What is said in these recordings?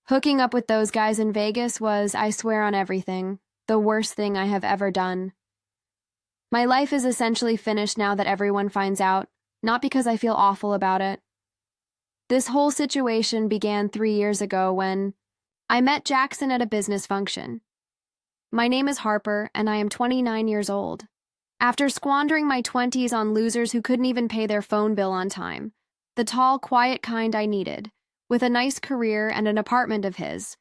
Hooking up with those guys in Vegas was, I swear on everything, the worst thing I have ever done. My life is essentially finished now that everyone finds out, not because I feel awful about it. This whole situation began 3 years ago when I met Jackson at a business function. My name is Harper, and I am 29 years old. After squandering my 20s on losers who couldn't even pay their phone bill on time, the tall, quiet kind I needed, with a nice career and an apartment of his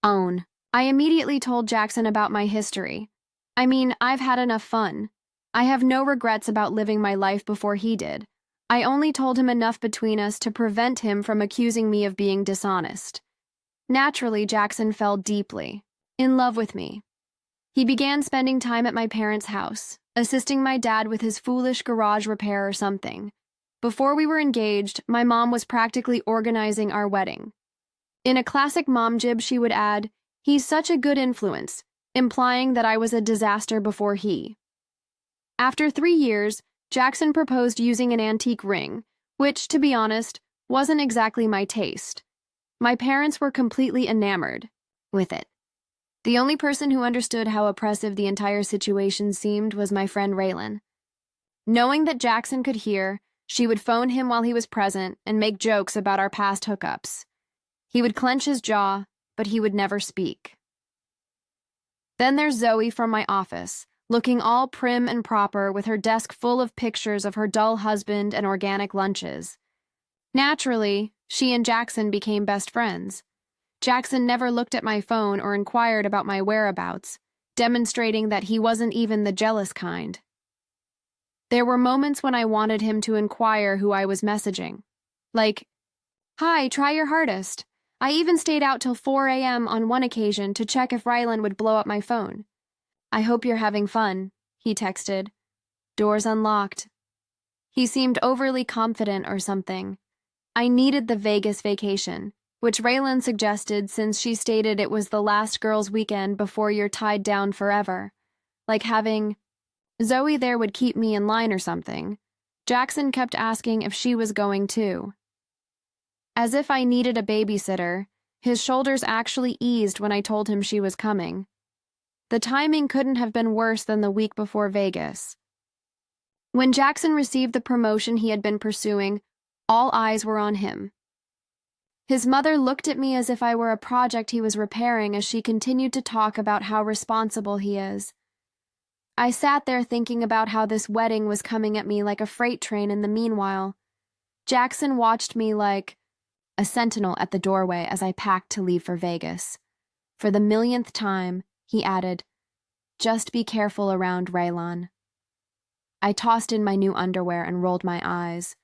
own, I immediately told Jackson about my history. I mean, I've had enough fun. I have no regrets about living my life before he did. I only told him enough between us to prevent him from accusing me of being dishonest. Naturally, Jackson fell deeply in love with me. He began spending time at my parents' house, assisting my dad with his foolish garage repair or something. Before we were engaged, my mom was practically organizing our wedding. In a classic mom jib, she would add, "He's such a good influence," implying that I was a disaster before he. After 3 years, Jackson proposed using an antique ring, which, to be honest, wasn't exactly my taste. My parents were completely enamored with it. The only person who understood how oppressive the entire situation seemed was my friend Raylan. Knowing that Jackson could hear, she would phone him while he was present and make jokes about our past hookups. He would clench his jaw, but he would never speak. Then there's Zoe from my office, looking all prim and proper with her desk full of pictures of her dull husband and organic lunches. Naturally, she and Jackson became best friends. Jackson never looked at my phone or inquired about my whereabouts, demonstrating that he wasn't even the jealous kind. There were moments when I wanted him to inquire who I was messaging. Like, "Hi, try your hardest." I even stayed out till 4 a.m. on one occasion to check if Rylan would blow up my phone. "I hope you're having fun," he texted. "Doors unlocked." He seemed overly confident or something. I needed the Vegas vacation, which Raylan suggested since she stated it was the last girls' weekend before you're tied down forever. Like having Zoe there would keep me in line or something. Jackson kept asking if she was going too. As if I needed a babysitter, his shoulders actually eased when I told him she was coming. The timing couldn't have been worse than the week before Vegas. When Jackson received the promotion he had been pursuing, all eyes were on him. His mother looked at me as if I were a project he was repairing as she continued to talk about how responsible he is. I sat there thinking about how this wedding was coming at me like a freight train in the meanwhile. Jackson watched me like a sentinel at the doorway as I packed to leave for Vegas. For the millionth time, he added, "Just be careful around Raylan." I tossed in my new underwear and rolled my eyes.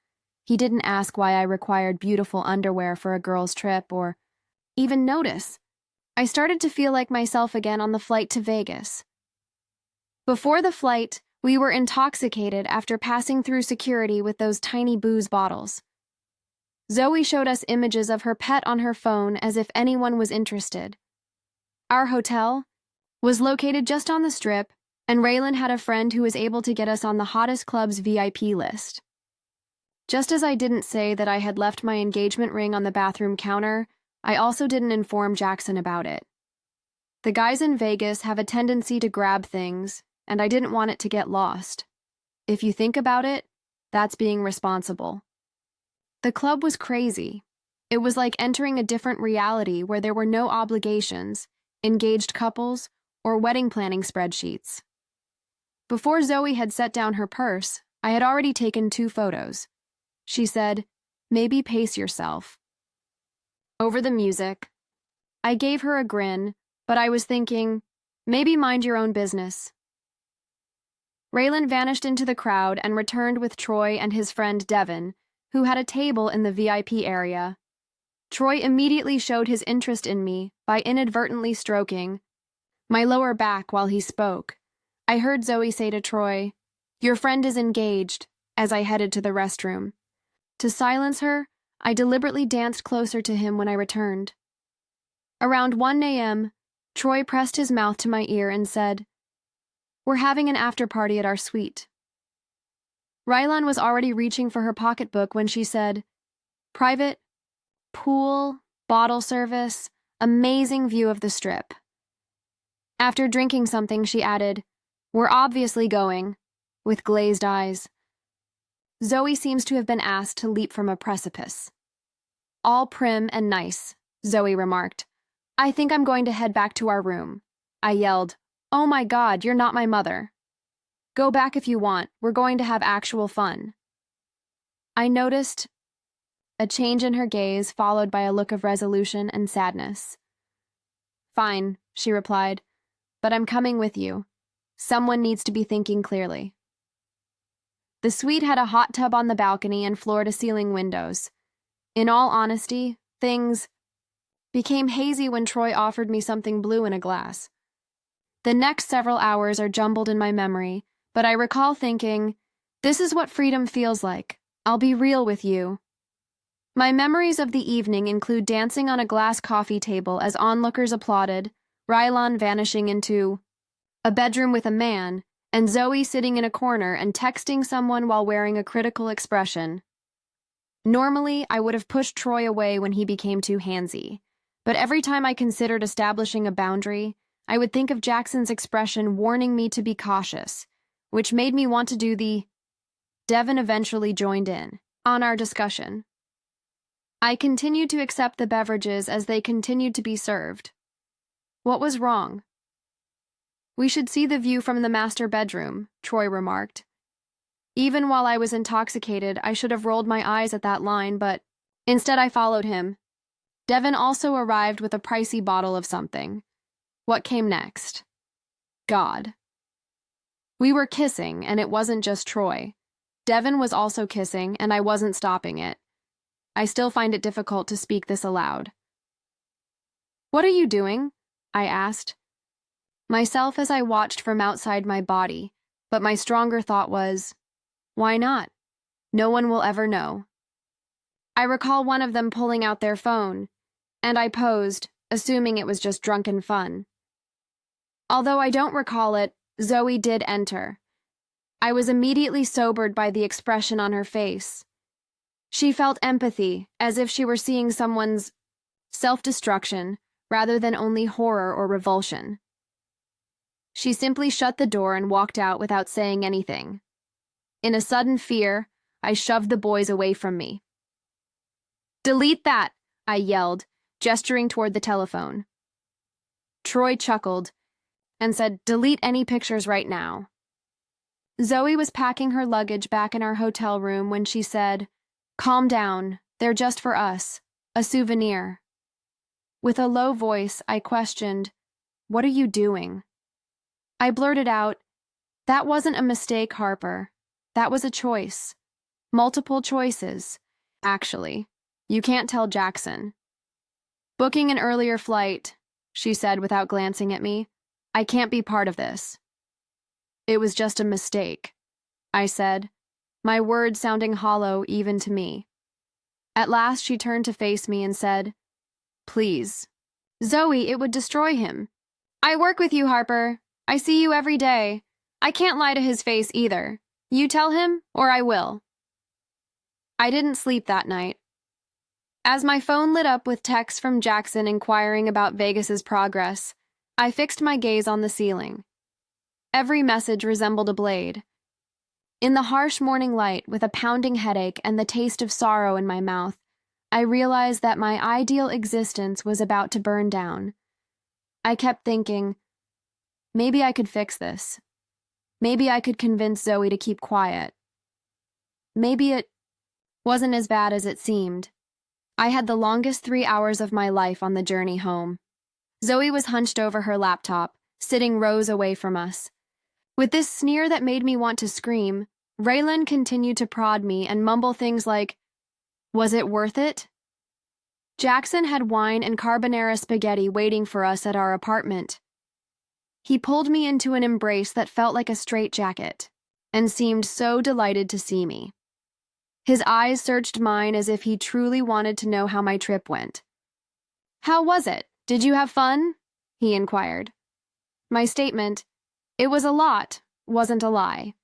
He didn't ask why I required beautiful underwear for a girl's trip or even notice. I started to feel like myself again on the flight to Vegas. Before the flight, we were intoxicated after passing through security with those tiny booze bottles. Zoe showed us images of her pet on her phone as if anyone was interested. Our hotel was located just on the Strip, and Raylan had a friend who was able to get us on the hottest club's VIP list. Just as I didn't say that I had left my engagement ring on the bathroom counter, I also didn't inform Jackson about it. The guys in Vegas have a tendency to grab things, and I didn't want it to get lost. If you think about it, that's being responsible. The club was crazy. It was like entering a different reality where there were no obligations, engaged couples, or wedding planning spreadsheets. Before Zoe had set down her purse, I had already taken 2 photos. She said, "Maybe pace yourself." Over the music. I gave her a grin, but I was thinking, maybe mind your own business. Raylan vanished into the crowd and returned with Troy and his friend Devin, who had a table in the VIP area. Troy immediately showed his interest in me by inadvertently stroking my lower back while he spoke. I heard Zoe say to Troy, "Your friend is engaged," as I headed to the restroom. To silence her, I deliberately danced closer to him when I returned. Around 1 a.m., Troy pressed his mouth to my ear and said, "We're having an after-party at our suite." Rylan was already reaching for her pocketbook when she said, "Private, pool, bottle service, Amazing view of the Strip. After drinking something, she added, "We're obviously going," with glazed eyes. Zoe seems to have been asked to leap from a precipice. "All prim and nice," Zoe remarked. "I think I'm going to head back to our room." I yelled, "Oh my God, you're not my mother." "Go back if you want, we're going to have actual fun." I noticed a change in her gaze, followed by a look of resolution and sadness. "Fine," she replied, "but I'm coming with you. Someone needs to be thinking clearly." The suite had a hot tub on the balcony and floor-to-ceiling windows. In all honesty, things became hazy when Troy offered me something blue in a glass. The next several hours are jumbled in my memory, but I recall thinking, this is what freedom feels like. I'll be real with you. My memories of the evening include dancing on a glass coffee table as onlookers applauded, Rylan vanishing into a bedroom with a man, and Zoe sitting in a corner and texting someone while wearing a critical expression. Normally, I would have pushed Troy away when he became too handsy, but every time I considered establishing a boundary, I would think of Jackson's expression warning me to be cautious, which made me want to do the Devin eventually joined in on our discussion. I continued to accept the beverages as they continued to be served. What was wrong? "We should see the view from the master bedroom," Troy remarked. Even while I was intoxicated, I should have rolled my eyes at that line, but instead I followed him. Devin also arrived with a pricey bottle of something. What came next? God. We were kissing, and it wasn't just Troy. Devin was also kissing, and I wasn't stopping it. I still find it difficult to speak this aloud. "What are you doing?" I asked. Myself as I watched from outside my body, but my stronger thought was, why not? No one will ever know. I recall one of them pulling out their phone, and I posed, assuming it was just drunken fun. Although I don't recall it, Zoe did enter. I was immediately sobered by the expression on her face. She felt empathy, as if she were seeing someone's self-destruction rather than only horror or revulsion. She simply shut the door and walked out without saying anything. In a sudden fear, I shoved the boys away from me. "Delete that!" I yelled, gesturing toward the telephone. Troy chuckled and said, "Delete any pictures right now." Zoe was packing her luggage back in our hotel room when she said, "Calm down, they're just for us, a souvenir." With a low voice, I questioned, "What are you doing?" I blurted out, "That wasn't a mistake, Harper. That was a choice. Multiple choices, actually. You can't tell Jackson." "Booking an earlier flight," she said without glancing at me. "I can't be part of this." "It was just a mistake," I said, my words sounding hollow even to me. At last she turned to face me and said, "Please." "Zoe, it would destroy him." "I work with you, Harper. I see you every day. I can't lie to his face either. You tell him, or I will." I didn't sleep that night. As my phone lit up with texts from Jackson inquiring about Vegas's progress, I fixed my gaze on the ceiling. Every message resembled a blade. In the harsh morning light, with a pounding headache and the taste of sorrow in my mouth, I realized that my ideal existence was about to burn down. I kept thinking, maybe I could fix this. Maybe I could convince Zoe to keep quiet. Maybe it wasn't as bad as it seemed. I had the longest 3 hours of my life on the journey home. Zoe was hunched over her laptop, sitting rows away from us. With this sneer that made me want to scream, Raylan continued to prod me and mumble things like, "Was it worth it?" Jackson had wine and carbonara spaghetti waiting for us at our apartment. He pulled me into an embrace that felt like a straitjacket, and seemed so delighted to see me. His eyes searched mine as if he truly wanted to know how my trip went. "How was it? Did you have fun?" he inquired. My statement, "It was a lot," wasn't a lie.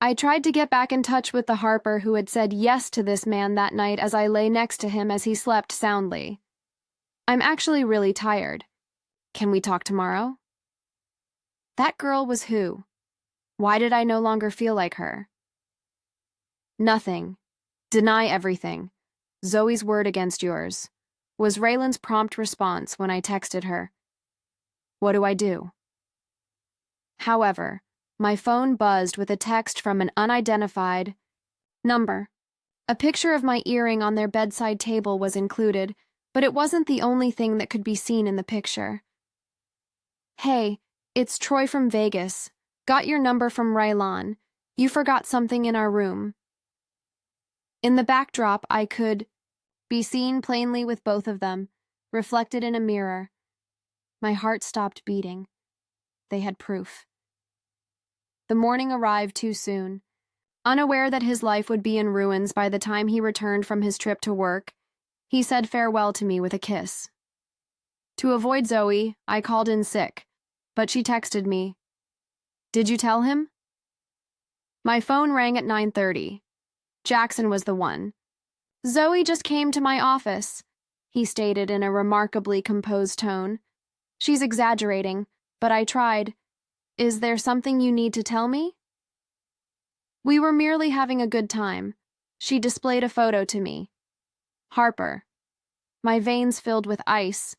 I tried to get back in touch with the Harper who had said yes to this man that night as I lay next to him as he slept soundly. I'm actually really tired. Can we talk tomorrow? That girl was who? Why did I no longer feel like her? Nothing. Deny everything. Zoe's word against yours, was Raylan's prompt response when I texted her. What do I do? However, my phone buzzed with a text from an unidentified number. A picture of my earring on their bedside table was included, but it wasn't the only thing that could be seen in the picture. Hey, it's Troy from Vegas. Got your number from Raylan. You forgot something in our room. In the backdrop, I could be seen plainly with both of them, reflected in a mirror. My heart stopped beating. They had proof. The morning arrived too soon. Unaware that his life would be in ruins by the time he returned from his trip to work, he said farewell to me with a kiss. To avoid Zoe, I called in sick, but she texted me. Did you tell him? My phone rang at 9:30. Jackson was the one. Zoe just came to my office, he stated in a remarkably composed tone. She's exaggerating, but I tried. Is there something you need to tell me? We were merely having a good time. She displayed a photo to me. Harper. My veins filled with ice.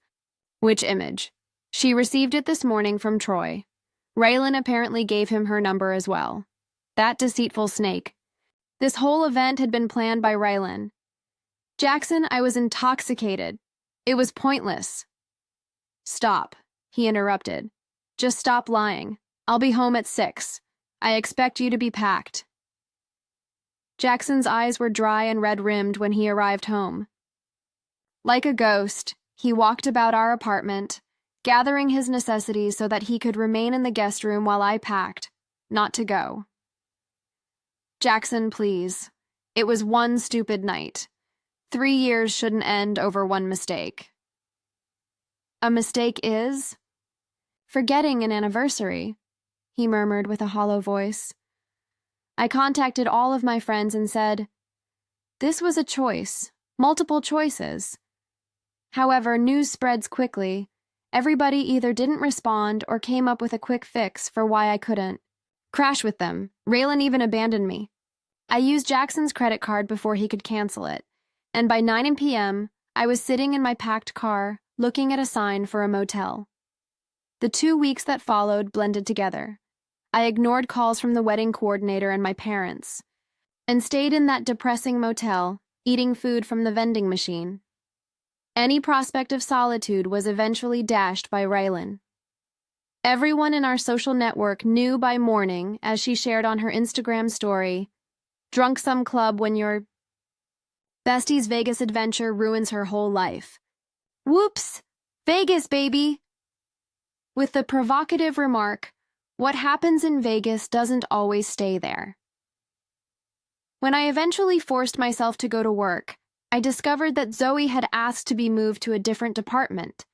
Which image? She received it this morning from Troy. Raylan apparently gave him her number as well. That deceitful snake. This whole event had been planned by Raylan. Jackson, I was intoxicated. It was pointless. Stop, he interrupted. Just stop lying. I'll be home at 6. I expect you to be packed. Jackson's eyes were dry and red-rimmed when he arrived home. Like a ghost, he walked about our apartment, gathering his necessities so that he could remain in the guest room while I packed, not to go. Jackson, please. It was one stupid night. 3 years shouldn't end over one mistake. A mistake is? Forgetting an anniversary, he murmured with a hollow voice. I contacted all of my friends and said, this was a choice, multiple choices. However, news spreads quickly. Everybody either didn't respond or came up with a quick fix for why I couldn't. Crash with them. Raylan even abandoned me. I used Jackson's credit card before he could cancel it, and by 9 p.m., I was sitting in my packed car, looking at a sign for a motel. The 2 weeks that followed blended together. I ignored calls from the wedding coordinator and my parents, and stayed in that depressing motel, eating food from the vending machine. Any prospect of solitude was eventually dashed by Raylan. Everyone in our social network knew by morning, as she shared on her Instagram story, drunk some club when your bestie's Vegas adventure ruins her whole life. Whoops! Vegas, baby! With the provocative remark, what happens in Vegas doesn't always stay there. When I eventually forced myself to go to work, I discovered that Zoe had asked to be moved to a different department.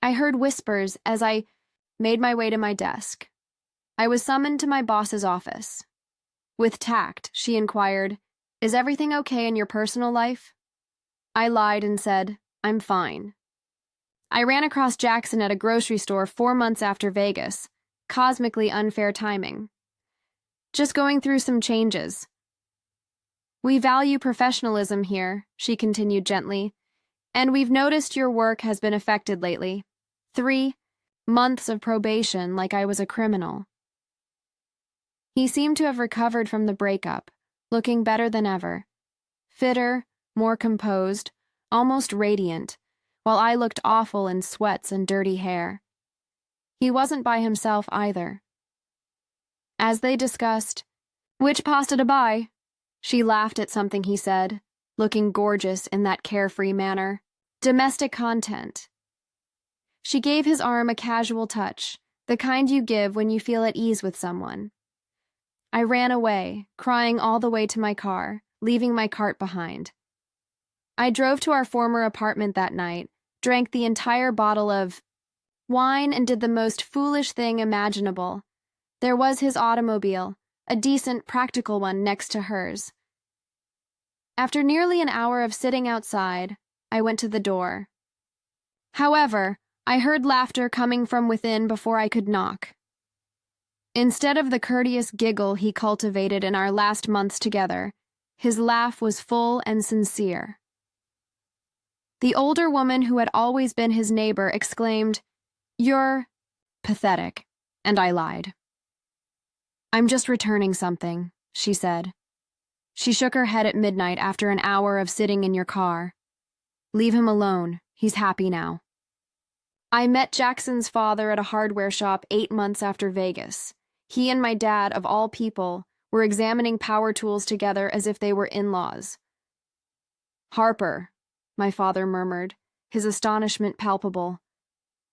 I heard whispers as I made my way to my desk. I was summoned to my boss's office. With tact, she inquired, "Is everything okay in your personal life?" I lied and said, "I'm fine." I ran across Jackson at a grocery store 4 months after Vegas. Cosmically unfair timing. Just going through some changes. We value professionalism here, she continued gently, and we've noticed your work has been affected lately. 3 months of probation like I was a criminal. He seemed to have recovered from the breakup, looking better than ever. Fitter, more composed, almost radiant, while I looked awful in sweats and dirty hair. He wasn't by himself either. As they discussed, "Which pasta to buy?" she laughed at something he said, looking gorgeous in that carefree manner. "Domestic content." She gave his arm a casual touch, the kind you give when you feel at ease with someone. I ran away, crying all the way to my car, leaving my cart behind. I drove to our former apartment that night, drank the entire bottle of wine and did the most foolish thing imaginable. There was his automobile, a decent, practical one next to hers. After nearly an hour of sitting outside, I went to the door. However, I heard laughter coming from within before I could knock. Instead of the courteous giggle he cultivated in our last months together, his laugh was full and sincere. The older woman who had always been his neighbor exclaimed, "You're pathetic," and I lied. "I'm just returning something," she said. She shook her head at midnight after an hour of sitting in your car. "Leave him alone. He's happy now." I met Jackson's father at a hardware shop 8 months after Vegas. He and my dad, of all people, were examining power tools together as if they were in-laws. "Harper," my father murmured, his astonishment palpable.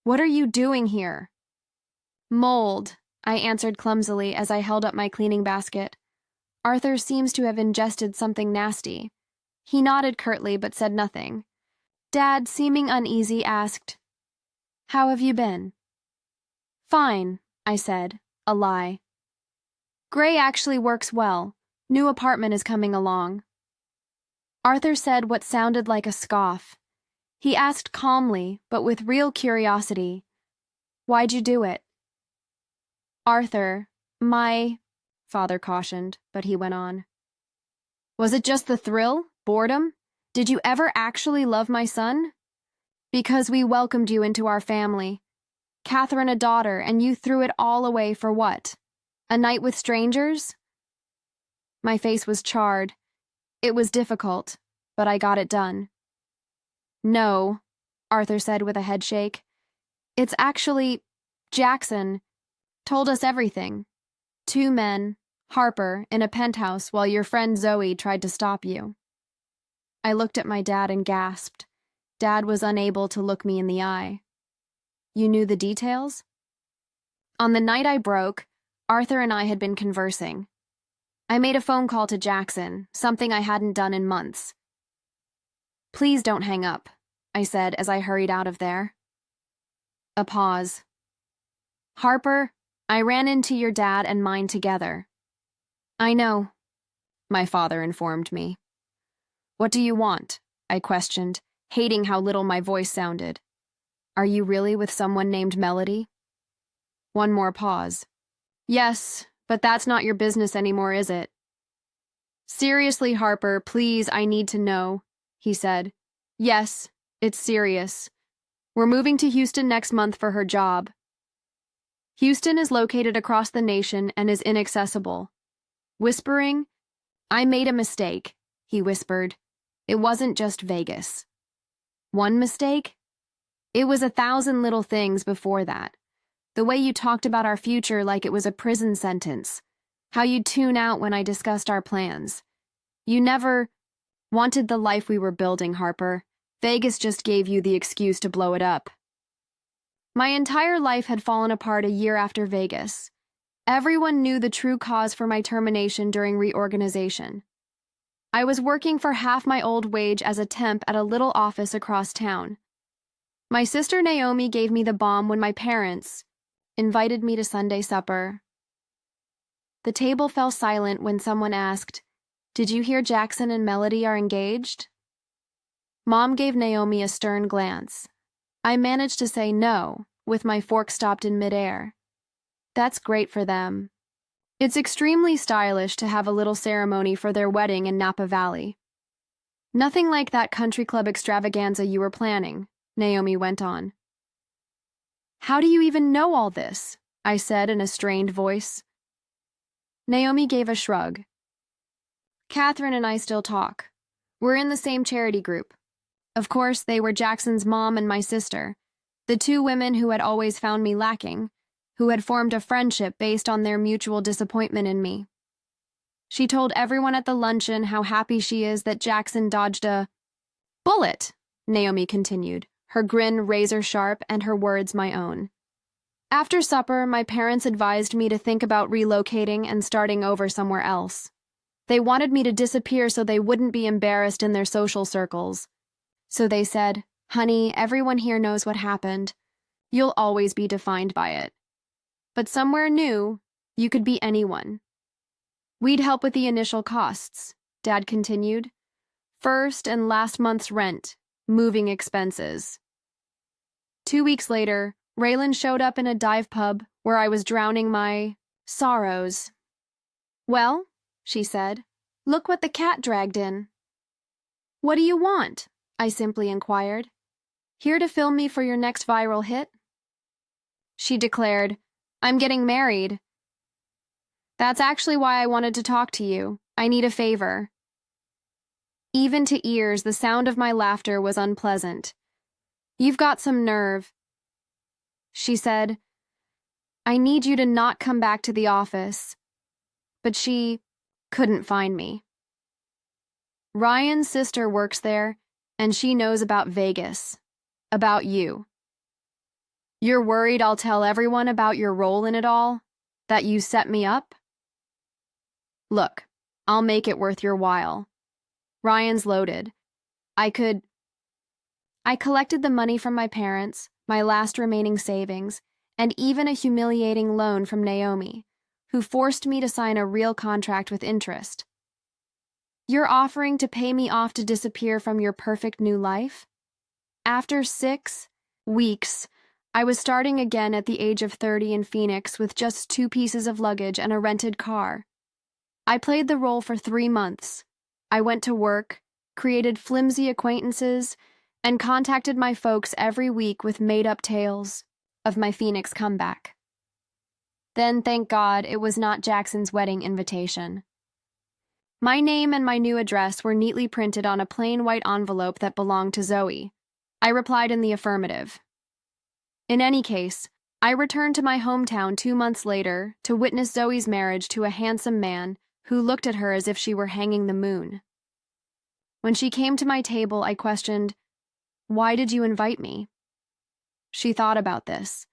"What are you doing here?" "Mold," I answered clumsily as I held up my cleaning basket. "Arthur seems to have ingested something nasty." He nodded curtly but said nothing. Dad, seeming uneasy, asked, "How have you been?" "Fine," I said, a lie. "Gray actually works well. New apartment is coming along." Arthur said what sounded like a scoff. He asked calmly, but with real curiosity, "Why'd you do it?" "Arthur, my," father cautioned, but he went on. "Was it just the thrill? Boredom? Did you ever actually love my son?" "Because we welcomed you into our family. Catherine a daughter, and you threw it all away for what? A night with strangers?" My face was charred. It was difficult, but I got it done. "No," Arthur said with a headshake. "It's actually Jackson told us everything. 2 men, Harper, in a penthouse while your friend Zoe tried to stop you." I looked at my dad and gasped. Dad was unable to look me in the eye. "You knew the details?" On the night I broke, Arthur and I had been conversing. I made a phone call to Jackson, something I hadn't done in months. "Please don't hang up," I said as I hurried out of there. A pause. "Harper, I ran into your dad and mine together." "I know," my father informed me. "What do you want?" I questioned, hating how little my voice sounded. "Are you really with someone named Melody?" One more pause. "Yes, but that's not your business anymore, is it?" "Seriously, Harper, please, I need to know," he said. "Yes, it's serious. We're moving to Houston next month for her job. Houston is located across the nation and is inaccessible." Whispering, "I made a mistake," he whispered. "It wasn't just Vegas." One mistake? It was 1,000 little things before that. The way you talked about our future like it was a prison sentence. How you'd tune out when I discussed our plans. You never wanted the life we were building, Harper. Vegas just gave you the excuse to blow it up. My entire life had fallen apart a year after Vegas. Everyone knew the true cause for my termination during reorganization. I was working for half my old wage as a temp at a little office across town. My sister Naomi gave me the bomb when my parents invited me to Sunday supper. The table fell silent when someone asked, "Did you hear Jackson and Melody are engaged?" Mom gave Naomi a stern glance. I managed to say no, with my fork stopped in midair. That's great for them. It's extremely stylish to have a little ceremony for their wedding in Napa Valley. Nothing like that country club extravaganza you were planning, Naomi went on. How do you even know all this? I said in a strained voice. Naomi gave a shrug. Catherine and I still talk. We're in the same charity group. Of course, they were Jackson's mom and my sister, the 2 women who had always found me lacking, who had formed a friendship based on their mutual disappointment in me. She told everyone at the luncheon how happy she is that Jackson dodged a bullet, Naomi continued, her grin razor-sharp and her words my own. After supper, my parents advised me to think about relocating and starting over somewhere else. They wanted me to disappear so they wouldn't be embarrassed in their social circles. So they said, "Honey, everyone here knows what happened. You'll always be defined by it. But somewhere new, you could be anyone." "We'd help with the initial costs," Dad continued. "First and last month's rent, moving expenses." 2 weeks later, Raylan showed up in a dive pub where I was drowning my sorrows. "Well," she said, "look what the cat dragged in." "What do you want?" I simply inquired. "Here to film me for your next viral hit?" She declared, "I'm getting married." "That's actually why I wanted to talk to you. I need a favor." Even to ears, the sound of my laughter was unpleasant. "You've got some nerve." She said, "I need you to not come back to the office." But she couldn't find me. "Ryan's sister works there, and she knows about Vegas. About you. You're worried I'll tell everyone about your role in it all? That you set me up? Look, I'll make it worth your while. Ryan's loaded. I collected the money from my parents, my last remaining savings, and even a humiliating loan from Naomi, who forced me to sign a real contract with interest. You're offering to pay me off to disappear from your perfect new life? After 6 weeks, I was starting again at the age of 30 in Phoenix with just 2 pieces of luggage and a rented car. I played the role for 3 months. I went to work, created flimsy acquaintances, and contacted my folks every week with made-up tales of my Phoenix comeback. Then, thank God, it was not Jackson's wedding invitation. My name and my new address were neatly printed on a plain white envelope that belonged to Zoe. I replied in the affirmative. In any case, I returned to my hometown 2 months later to witness Zoe's marriage to a handsome man who looked at her as if she were hanging the moon. When she came to my table, I questioned, "Why did you invite me?" She thought about this.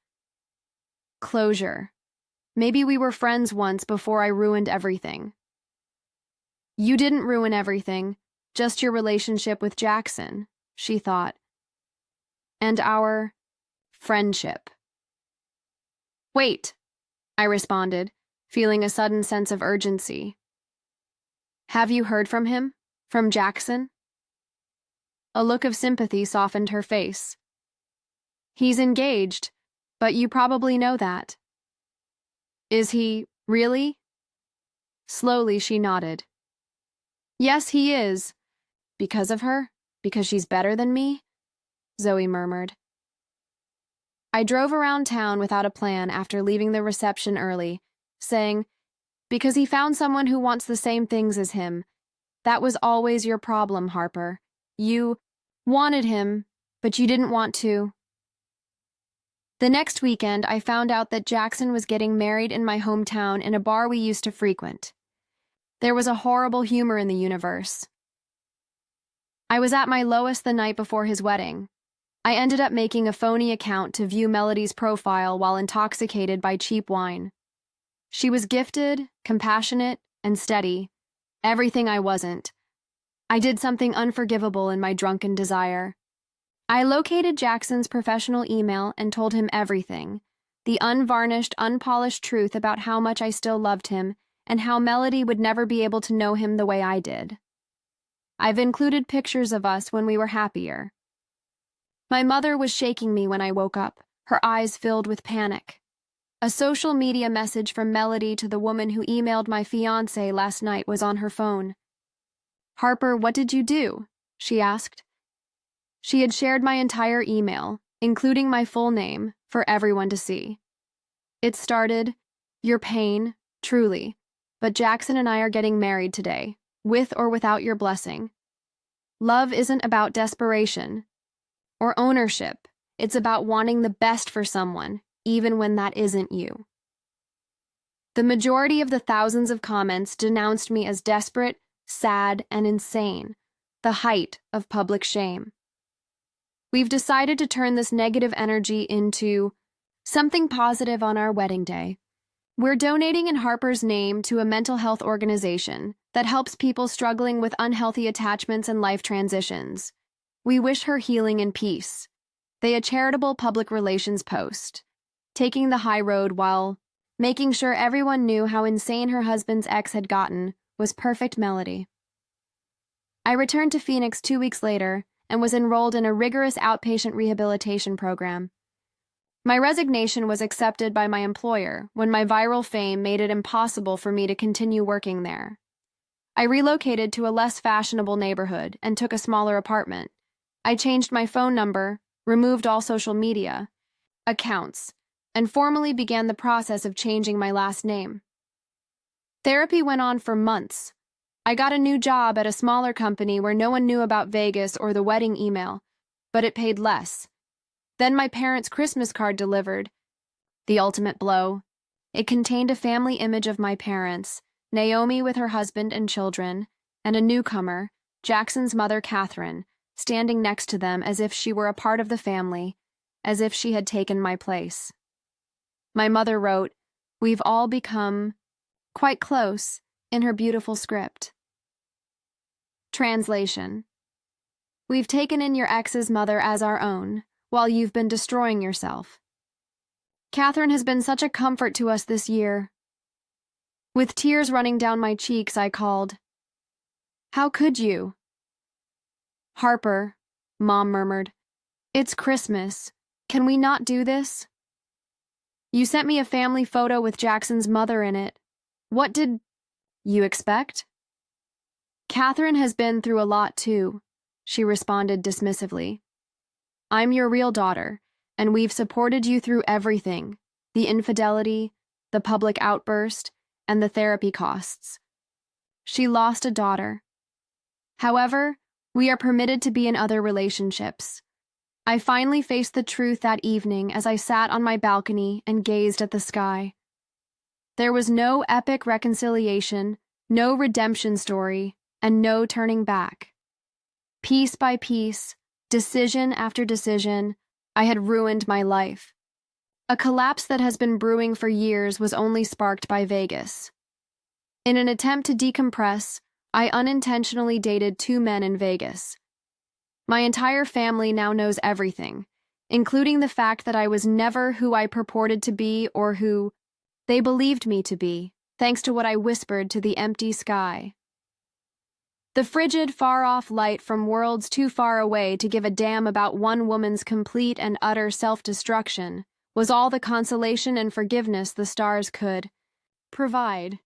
Closure. Maybe we were friends once before I ruined everything. You didn't ruin everything, just your relationship with Jackson, she thought. And our friendship. Wait, I responded, feeling a sudden sense of urgency. Have you heard from him? From Jackson? A look of sympathy softened her face. He's engaged, but you probably know that. Is he, really? Slowly she nodded. Yes, he is. Because of her? Because she's better than me? Zoe murmured. I drove around town without a plan after leaving the reception early, saying, "Because he found someone who wants the same things as him. That was always your problem, Harper. You wanted him, but you didn't want to." The next weekend, I found out that Jackson was getting married in my hometown in a bar we used to frequent. There was a horrible humor in the universe. I was at my lowest the night before his wedding. I ended up making a phony account to view Melody's profile while intoxicated by cheap wine. She was gifted, compassionate, and steady. Everything I wasn't. I did something unforgivable in my drunken desire. I located Jackson's professional email and told him everything, the unvarnished, unpolished truth about how much I still loved him and how Melody would never be able to know him the way I did. I've included pictures of us when we were happier. My mother was shaking me when I woke up, her eyes filled with panic. A social media message from Melody to the woman who emailed my fiancé last night was on her phone. "Harper, what did you do?" she asked. She had shared my entire email, including my full name, for everyone to see. It started, "Your pain, truly, but Jackson and I are getting married today, with or without your blessing. Love isn't about desperation or ownership. It's about wanting the best for someone, even when that isn't you." The majority of the thousands of comments denounced me as desperate, sad, and insane, the height of public shame. We've decided to turn this negative energy into something positive on our wedding day. We're donating in Harper's name to a mental health organization that helps people struggling with unhealthy attachments and life transitions. We wish her healing and peace. They a charitable public relations post, taking the high road while making sure everyone knew how insane her husband's ex had gotten was perfect Melody. I returned to Phoenix 2 weeks later and was enrolled in a rigorous outpatient rehabilitation program. My resignation was accepted by my employer when my viral fame made it impossible for me to continue working there. I relocated to a less fashionable neighborhood and took a smaller apartment. I changed my phone number, removed all social media accounts, and formally began the process of changing my last name. Therapy went on for months. I got a new job at a smaller company where no one knew about Vegas or the wedding email, but it paid less. Then my parents' Christmas card delivered. The ultimate blow. It contained a family image of my parents, Naomi with her husband and children, and a newcomer, Jackson's mother, Catherine, standing next to them as if she were a part of the family, as if she had taken my place. My mother wrote, "We've all become quite close," in her beautiful script. Translation: We've taken in your ex's mother as our own, while you've been destroying yourself. Catherine has been such a comfort to us this year. With tears running down my cheeks, I called. How could you? Harper, Mom murmured. It's Christmas. Can we not do this? You sent me a family photo with Jackson's mother in it. What did you expect? Catherine has been through a lot too, she responded dismissively. I'm your real daughter, and we've supported you through everything, the infidelity, the public outburst, and the therapy costs. She lost a daughter. However, we are permitted to be in other relationships. I finally faced the truth that evening as I sat on my balcony and gazed at the sky. There was no epic reconciliation, no redemption story, and no turning back. Piece by piece, decision after decision, I had ruined my life. A collapse that has been brewing for years was only sparked by Vegas. In an attempt to decompress, I unintentionally dated 2 men in Vegas. My entire family now knows everything, including the fact that I was never who I purported to be or who they believed me to be, thanks to what I whispered to the empty sky. The frigid, far-off light from worlds too far away to give a damn about one woman's complete and utter self-destruction was all the consolation and forgiveness the stars could provide.